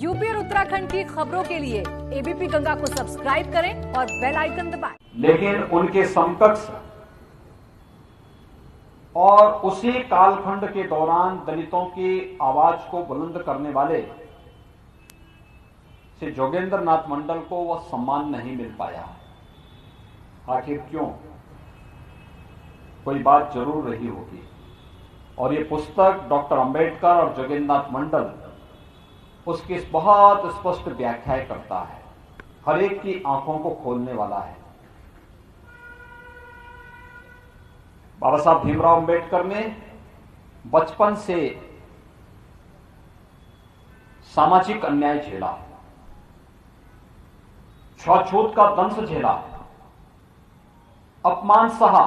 UP और उत्तराखंड की खबरों के लिए एबीपी गंगा को सब्सक्राइब करें और बेल आइकन दबाएं। लेकिन उनके समकक्ष और उसी कालखंड के दौरान दलितों की आवाज को बुलंद करने वाले श्री जोगेंद्र नाथ मंडल को वह सम्मान नहीं मिल पाया। आखिर क्यों? कोई बात जरूर रही होगी। और ये पुस्तक डॉक्टर अंबेडकर और जोगेंद्र नाथ मंडल उसकी बहुत स्पष्ट व्याख्या करता है, हर एक की आंखों को खोलने वाला है। बाबा साहब भीमराव अंबेडकर ने बचपन से सामाजिक अन्याय झेला, छूत का दंश झेला, अपमान सहा।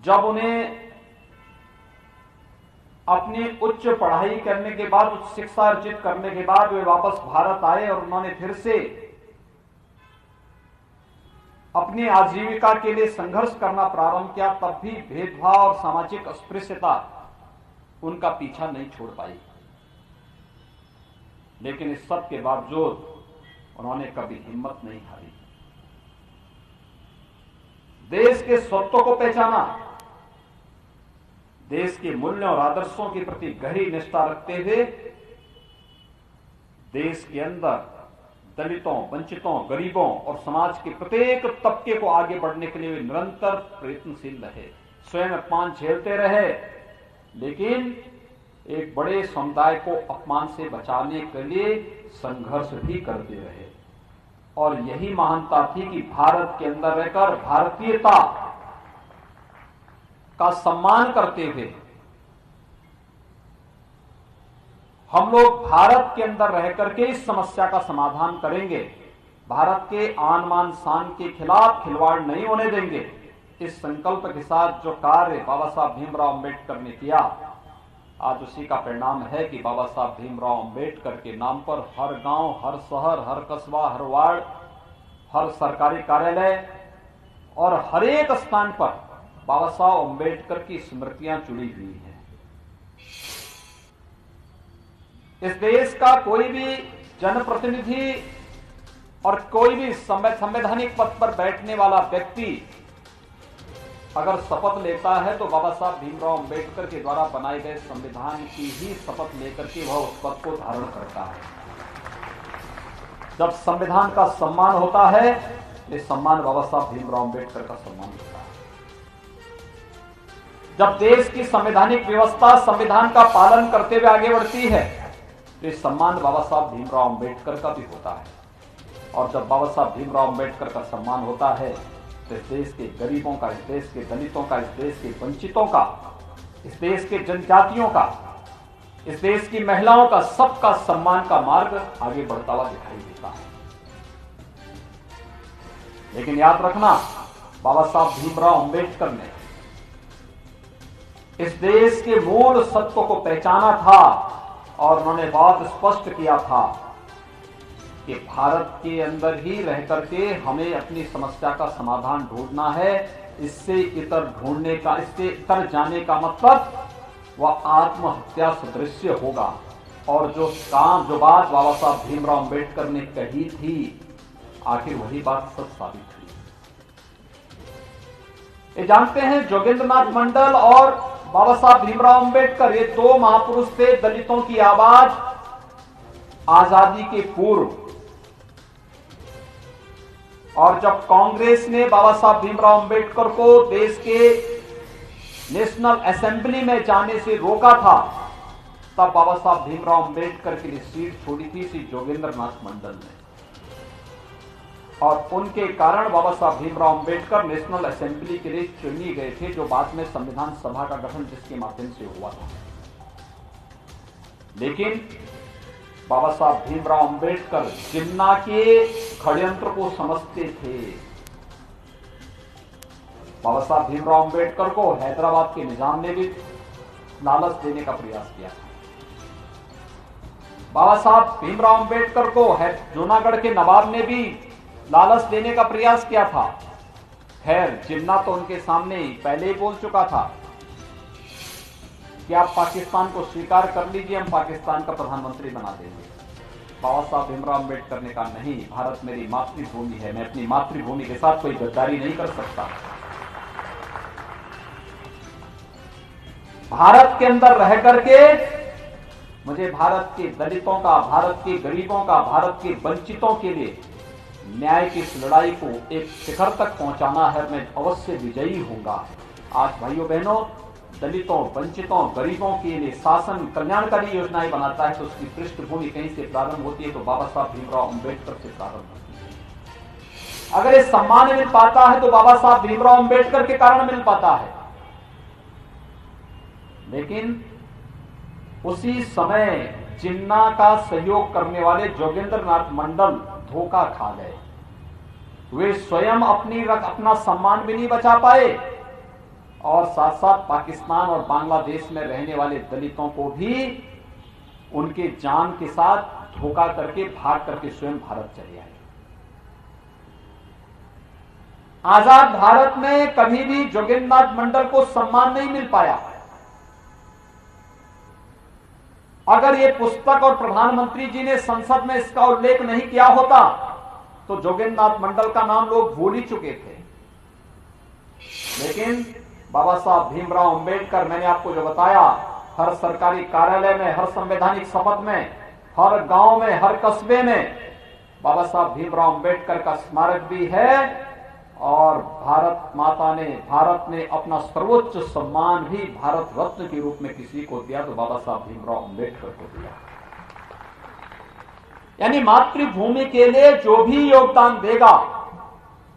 जब उन्हें अपनी उच्च पढ़ाई करने के बाद, उच्च शिक्षा अर्जित करने के बाद वे वापस भारत आए और उन्होंने फिर से अपनी आजीविका के लिए संघर्ष करना प्रारंभ किया, तब भी भेदभाव और सामाजिक अस्पृश्यता उनका पीछा नहीं छोड़ पाई। लेकिन इस सब के बावजूद उन्होंने कभी हिम्मत नहीं हारी। देश के स्वत्व को पहचाना, देश के मूल्यों और आदर्शों के प्रति गहरी निष्ठा रखते हुए देश के अंदर दलितों, वंचितों, गरीबों और समाज के प्रत्येक तबके को आगे बढ़ने के लिए वे निरंतर प्रयत्नशील रहे, स्वयं अपमान झेलते रहे, लेकिन एक बड़े समुदाय को अपमान से बचाने के लिए संघर्ष भी करते रहे। और यही महानता थी कि भारत के अंदर रहकर भारतीयता का सम्मान करते हुए हम लोग भारत के अंदर रह करके इस समस्या का समाधान करेंगे, भारत के आन मान शान के खिलाफ खिलवाड़ नहीं होने देंगे। इस संकल्प के साथ जो कार्य बाबा साहब भीमराव अंबेडकर ने किया, आज उसी का परिणाम है कि बाबा साहब भीमराव अंबेडकर के नाम पर हर गांव, हर शहर, हर कस्बा, हर वार्ड, हर सरकारी कार्यालय और हर एक स्थान पर बाबा साहब अंबेडकर की स्मृतियां जुड़ी हुई हैं। इस देश का कोई भी जनप्रतिनिधि और कोई भी संवैधानिक पद पर बैठने वाला व्यक्ति अगर शपथ लेता है तो बाबा साहब भीमराव अंबेडकर के द्वारा बनाए गए संविधान की ही शपथ लेकर के वह उस पद को धारण करता है। जब संविधान का सम्मान होता है, ये सम्मान बाबा साहब भीमराव अंबेडकर का सम्मान होता है। जब देश की संवैधानिक व्यवस्था संविधान का पालन करते हुए आगे बढ़ती है, तो ये सम्मान बाबा साहब भीमराव अंबेडकर का भी होता है। और जब बाबा साहब भीमराव अंबेडकर का सम्मान होता है, तो इस देश के गरीबों का, इस देश के दलितों का, इस देश के वंचितों का, इस देश के जनजातियों का, इस देश की महिलाओं का, सबका सम्मान का मार्ग आगे बढ़ता हुआ दिखाई देता है। लेकिन याद रखना, बाबा साहब भीमराव अंबेडकर ने इस देश के मूल सत्व को पहचाना था और उन्होंने बहुत स्पष्ट किया था कि भारत के अंदर ही रह करके हमें अपनी समस्या का समाधान ढूंढना है। इससे इतर ढूंढने का, इससे इतर जाने का मतलब वह आत्महत्या सदृश होगा। और जो बात बाबा साहब भीमराव अंबेडकर ने कही थी, आखिर वही बात सच साबित हुई। ये जानते हैं, जोगेंद्र नाथ मंडल और बाबा साहब भीमराव अंबेडकर ये दो महापुरुष थे दलितों की आवाज आजादी के पूर्व। और जब कांग्रेस ने बाबा साहब भीमराव अंबेडकर को देश के नेशनल असेंबली में जाने से रोका था, तब बाबा साहब भीमराव अंबेडकर के लिए सीट छोड़ी थी श्री जोगेंद्र नाथ मंडल ने। और उनके कारण बाबा साहब भीमराव अंबेडकर नेशनल असेंबली के लिए चुने गए थे, जो बाद में संविधान सभा का गठन जिसके माध्यम से हुआ था। लेकिन बाबा साहब भीमराव अंबेडकर जिन्ना के षड्यंत्र को समझते थे। बाबा साहब भीमराव अंबेडकर को हैदराबाद के निजाम ने भी लालच देने का प्रयास किया था। बाबा साहब भीमराव अंबेडकर को जूनागढ़ के नवाब ने भी लालच देने का प्रयास किया था। खैर, जिन्ना तो उनके सामने पहले ही बोल चुका था कि आप पाकिस्तान को स्वीकार कर लीजिए, हम पाकिस्तान का प्रधानमंत्री बना देंगे। बाबा साहब भीमराव अम्बेडकर ने कहा नहीं, भारत मेरी मातृभूमि है, मैं अपनी मातृभूमि के साथ कोई गद्दारी नहीं कर सकता। भारत के अंदर रह करके मुझे भारत के दलितों का, भारत के गरीबों का, भारत के वंचितों के लिए न्याय की इस लड़ाई को एक शिखर तक पहुंचाना है। मैं अवश्य विजयी होऊंगा। आज भाइयों बहनों, दलितों, वंचितों, गरीबों के लिए शासन कल्याणकारी योजनाएं बनाता है तो उसकी पृष्ठभूमि कहीं से प्रारंभ होती है तो बाबा साहब भीमराव अम्बेडकर से प्रारंभ होती है। अगर ये सम्मान मिल पाता है तो बाबा साहब भीमराव अम्बेडकर के कारण मिल पाता है। लेकिन उसी समय जिन्ना का सहयोग करने वाले जोगेंद्र नाथ मंडल धोखा खा गए। वे स्वयं अपना सम्मान भी नहीं बचा पाए और साथ साथ पाकिस्तान और बांग्लादेश में रहने वाले दलितों को भी उनके जान के साथ धोखा करके भाग करके स्वयं भारत चले आए। आजाद भारत में कभी भी जोगेंद्र नाथ मंडल को सम्मान नहीं मिल पाया। अगर ये पुस्तक और प्रधानमंत्री जी ने संसद में इसका उल्लेख नहीं किया होता तो जोगेंद्र नाथ मंडल का नाम लोग भूल ही चुके थे। लेकिन बाबा साहब भीमराव अम्बेडकर, मैंने आपको जो बताया, हर सरकारी कार्यालय में, हर संवैधानिक शपथ में, हर गांव में, हर कस्बे में बाबा साहब भीमराव अम्बेडकर का स्मारक भी है और भारत ने अपना सर्वोच्च सम्मान भी भारत रत्न के रूप में किसी को दिया तो बाबा साहब भीमराव अम्बेडकर को दिया। यानी मातृभूमि के लिए जो भी योगदान देगा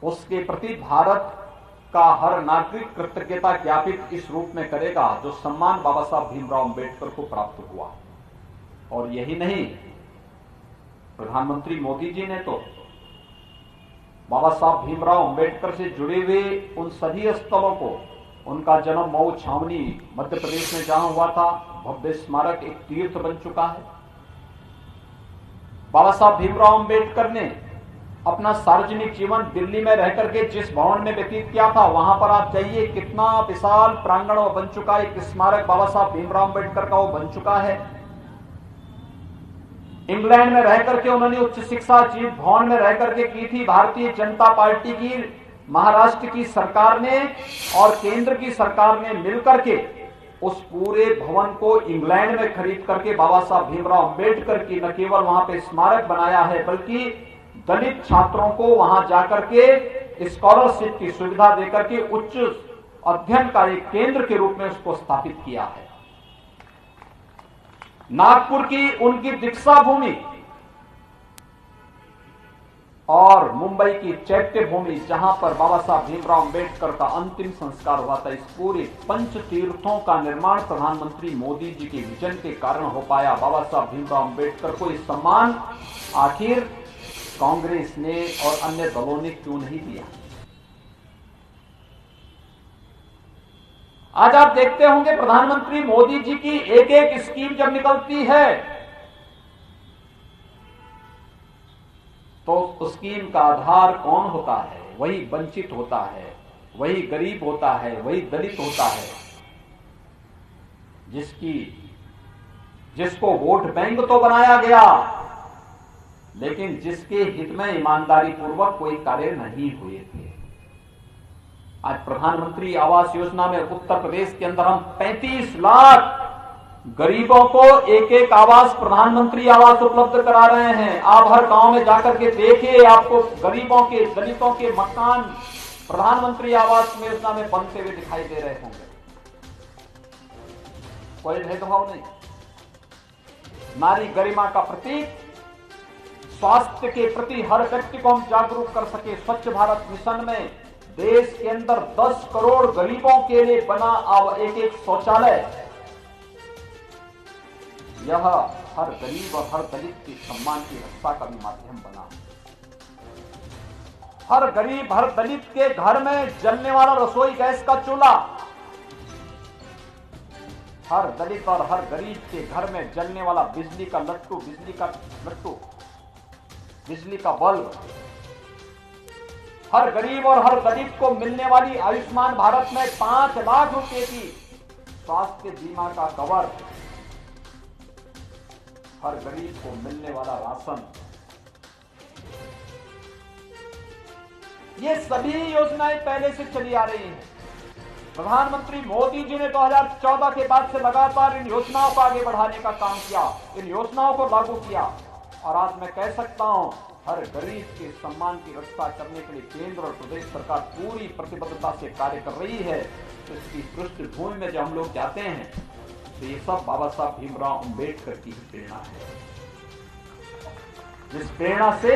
उसके प्रति भारत का हर नागरिक कृतज्ञता ज्ञापित इस रूप में करेगा जो सम्मान बाबा साहब भीमराव अम्बेडकर को प्राप्त हुआ। और यही नहीं, प्रधानमंत्री मोदी जी ने तो बाबा साहब भीमराव अम्बेडकर से जुड़े हुए उन सभी स्थलों को, उनका जन्म मऊ छावनी मध्य प्रदेश में जहां हुआ था, भव्य स्मारक एक तीर्थ बन चुका है। बाबा साहब भीमराव अम्बेडकर ने अपना सार्वजनिक जीवन दिल्ली में रहकर के जिस भवन में व्यतीत किया था, वहां पर आप जाइए, कितना विशाल प्रांगण बन चुका है। एक स्मारक बाबा साहब भीमराव अम्बेडकर का वो बन चुका है। इंग्लैंड में रह करके उन्होंने उच्च शिक्षा जीत भवन में रह करके की थी। भारतीय जनता पार्टी की महाराष्ट्र की सरकार ने और केंद्र की सरकार ने मिलकर के उस पूरे भवन को इंग्लैंड में खरीद करके बाबा साहब भीमराव अम्बेडकर की न केवल वहां पे स्मारक बनाया है बल्कि दलित छात्रों को वहां जाकर के स्कॉलरशिप की सुविधा देकर के उच्च अध्ययन का एक केंद्र के रूप में उसको स्थापित किया है। नागपुर की उनकी दीक्षा भूमि और मुंबई की चैत्य भूमि जहां पर बाबा साहब भीमराव अम्बेडकर का अंतिम संस्कार हुआ था, इस पूरे पंच तीर्थों का निर्माण प्रधानमंत्री मोदी जी के विजन के कारण हो पाया। बाबा साहब भीमराव अम्बेडकर को इस सम्मान आखिर कांग्रेस ने और अन्य दलों ने क्यों नहीं दिया? आज आप देखते होंगे प्रधानमंत्री मोदी जी की एक एक स्कीम जब निकलती है तो उस स्कीम का आधार कौन होता है? वही वंचित होता है, वही गरीब होता है, वही दलित होता है, जिसको वोट बैंक तो बनाया गया लेकिन जिसके हित में ईमानदारी पूर्वक कोई कार्य नहीं हुए थे। आज प्रधानमंत्री आवास योजना में उत्तर प्रदेश के अंदर हम 35 लाख गरीबों को एक एक आवास, प्रधानमंत्री आवास उपलब्ध करा रहे हैं। आप हर गांव में जाकर के देखिए, आपको गरीबों के, दलितों के मकान प्रधानमंत्री आवास योजना में बनते हुए दिखाई दे रहे होंगे। कोई भेदभाव नहीं। नारी गरिमा का प्रतीक, स्वास्थ्य के प्रति हर व्यक्ति को हम जागरूक कर सके। स्वच्छ भारत मिशन में देश के अंदर 10 करोड़ गरीबों के लिए बना एक एक शौचालय, यह हर गरीब और हर दलित के सम्मान की रक्षा का भी माध्यम बना। हर गरीब, हर दलित के घर में जलने वाला रसोई गैस का चूल्हा, हर दलित और हर गरीब के घर में जलने वाला बिजली का लट्टू, बिजली का बल्ब, हर गरीब और हर दलित को मिलने वाली आयुष्मान भारत में 5 लाख रुपए की स्वास्थ्य बीमा का कवर, हर गरीब को मिलने वाला राशन, ये सभी योजनाएं पहले से चली आ रही हैं। प्रधानमंत्री मोदी जी ने 2014 के बाद से लगातार इन योजनाओं को आगे बढ़ाने का काम किया, इन योजनाओं को लागू किया, और आज मैं कह सकता हूं हर गरीब के सम्मान की रक्षा करने के लिए केंद्र और प्रदेश सरकार पूरी प्रतिबद्धता से कार्य कर रही है। तो इसकी पृष्ठभूमि में जब हम लोग जाते हैं तो ये सब बाबा साहब भीमराव अंबेडकर की प्रेरणा है, जिस प्रेरणा से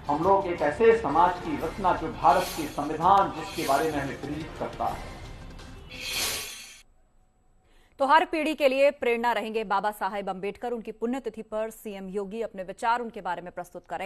हम लोग एक ऐसे समाज की रचना, जो भारत की संविधान जिसके बारे में हमें प्रेरित करता है। तो हर पीढ़ी के लिए प्रेरणा रहेंगे बाबा साहेब अंबेडकर। उनकी पुण्यतिथि पर सीएम योगी अपने विचार उनके बारे में प्रस्तुत करें।